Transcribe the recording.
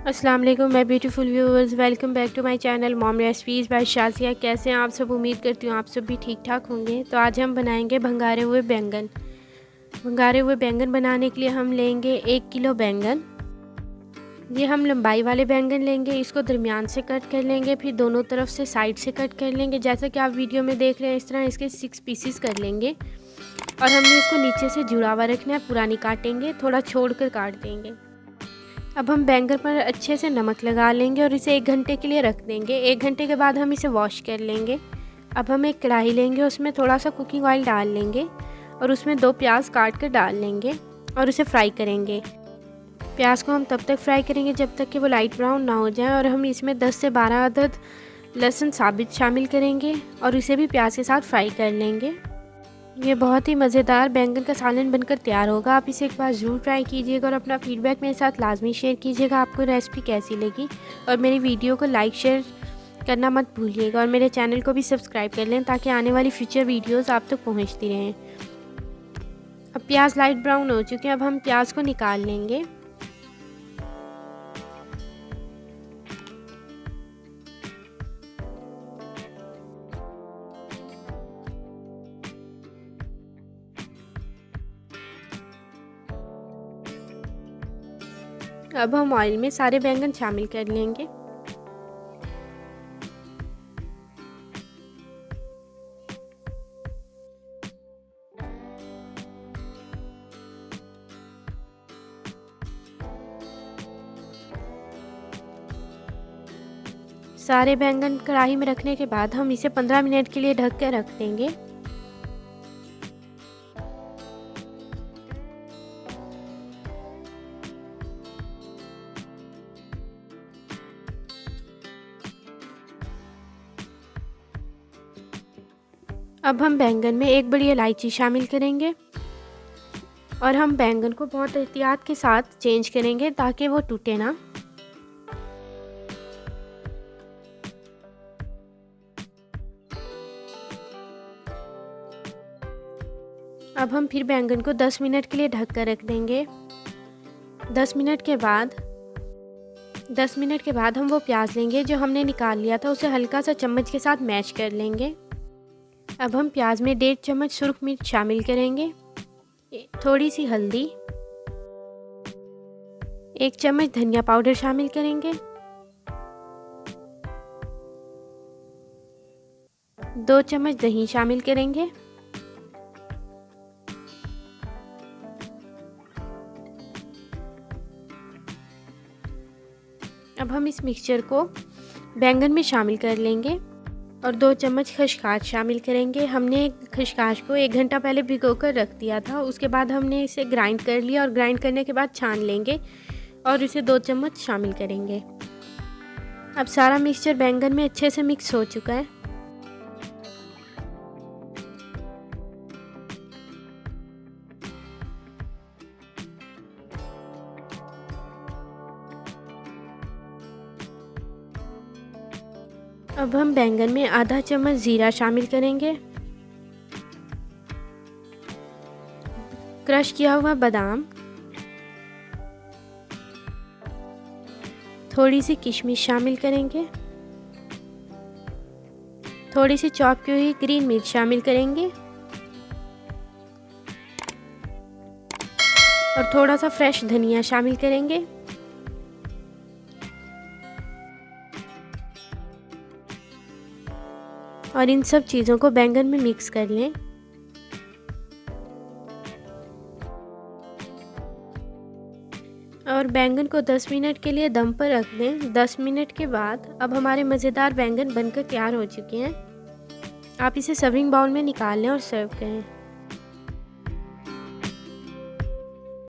अस्सलाम वालेकुम my beautiful viewers, welcome back to my channel mom recipes by Shazia. कैसे हैं आप सब? उम्मीद करती हूँ आप सब भी ठीक ठाक होंगे। तो आज हम बनाएंगे भंगारे हुए बैंगन। भंगारे हुए बैंगन बनाने के लिए हम लेंगे 1 किलो बैंगन। ये हम लंबाई वाले बैंगन लेंगे, इसको दरमियान से कट कर लेंगे, फिर दोनों तरफ से साइड से कट कर लेंगे। जैसा कि आप वीडियो में देख रहे हैं इस तरह इसके 6 पीसीस कर लेंगे और हमने इसको नीचे से जुड़ा हुआ रखना है, पूरा नहीं काटेंगे, थोड़ा छोड़ कर काट देंगे। अब हम बैंगन पर अच्छे से नमक लगा लेंगे और इसे 1 घंटे के लिए रख देंगे। 1 घंटे के बाद हम इसे वॉश कर लेंगे। अब हम एक कढ़ाई लेंगे, उसमें थोड़ा सा कुकिंग ऑयल डाल लेंगे और उसमें 2 प्याज काट कर डाल लेंगे और उसे फ्राई करेंगे। प्याज को हम तब तक फ्राई करेंगे जब तक कि वो लाइट ब्राउन ना हो जाए। और हम इसमें 10 से 12 अदद लहसुन साबित शामिल करेंगे और इसे भी प्याज के साथ फ्राई कर लेंगे। ये बहुत ही मज़ेदार बैंगन का सालन बनकर तैयार होगा। आप इसे एक बार ज़रूर ट्राई कीजिएगा और अपना फीडबैक मेरे साथ लाजमी शेयर कीजिएगा आपको रेसिपी कैसी लगी। और मेरी वीडियो को लाइक शेयर करना मत भूलिएगा और मेरे चैनल को भी सब्सक्राइब कर लें ताकि आने वाली फ्यूचर वीडियोस आप तक पहुंचती रहें। अब प्याज लाइट ब्राउन हो चुके हैं, अब हम प्याज को निकाल लेंगे। अब हम ऑयल में सारे बैंगन शामिल कर लेंगे। सारे बैंगन कढ़ाई में रखने के बाद हम इसे 15 मिनट के लिए ढक कर रख देंगे। अब हम बैंगन में 1 बड़ी इलायची शामिल करेंगे और हम बैंगन को बहुत एहतियात के साथ चेंज करेंगे ताकि वो टूटे ना। अब हम फिर बैंगन को 10 मिनट के लिए ढक कर रख देंगे। 10 मिनट के बाद हम वो प्याज लेंगे जो हमने निकाल लिया था, उसे हल्का सा चम्मच के साथ मैश कर लेंगे। अब हम प्याज में 1.5 चम्मच सुर्ख मिर्च शामिल करेंगे, थोड़ी सी हल्दी, 1 चम्मच धनिया पाउडर शामिल करेंगे, 2 चम्मच दही शामिल करेंगे। अब हम इस मिक्सचर को बैंगन में शामिल कर लेंगे और 2 चम्मच खसखस शामिल करेंगे। हमने खसखस को 1 घंटा पहले भिगोकर रख दिया था, उसके बाद हमने इसे ग्राइंड कर लिया और ग्राइंड करने के बाद छान लेंगे और इसे 2 चम्मच शामिल करेंगे। अब सारा मिक्सचर बैंगन में अच्छे से मिक्स हो चुका है। अब हम बैंगन में आधा चम्मच जीरा शामिल करेंगे, क्रश किया हुआ बादाम, थोड़ी सी किशमिश शामिल करेंगे, थोड़ी सी चॉप की हुई ग्रीन मिर्च शामिल करेंगे और थोड़ा सा फ्रेश धनिया शामिल करेंगे। और इन सब चीज़ों को बैंगन में मिक्स कर लें। और बैंगन को 10 मिनट के लिए दम पर रख दें। 10 मिनट के बाद अब हमारे मज़ेदार बैंगन बनकर तैयार हो चुके हैं। आप इसे सर्विंग बाउल में निकाल लें और सर्व करें।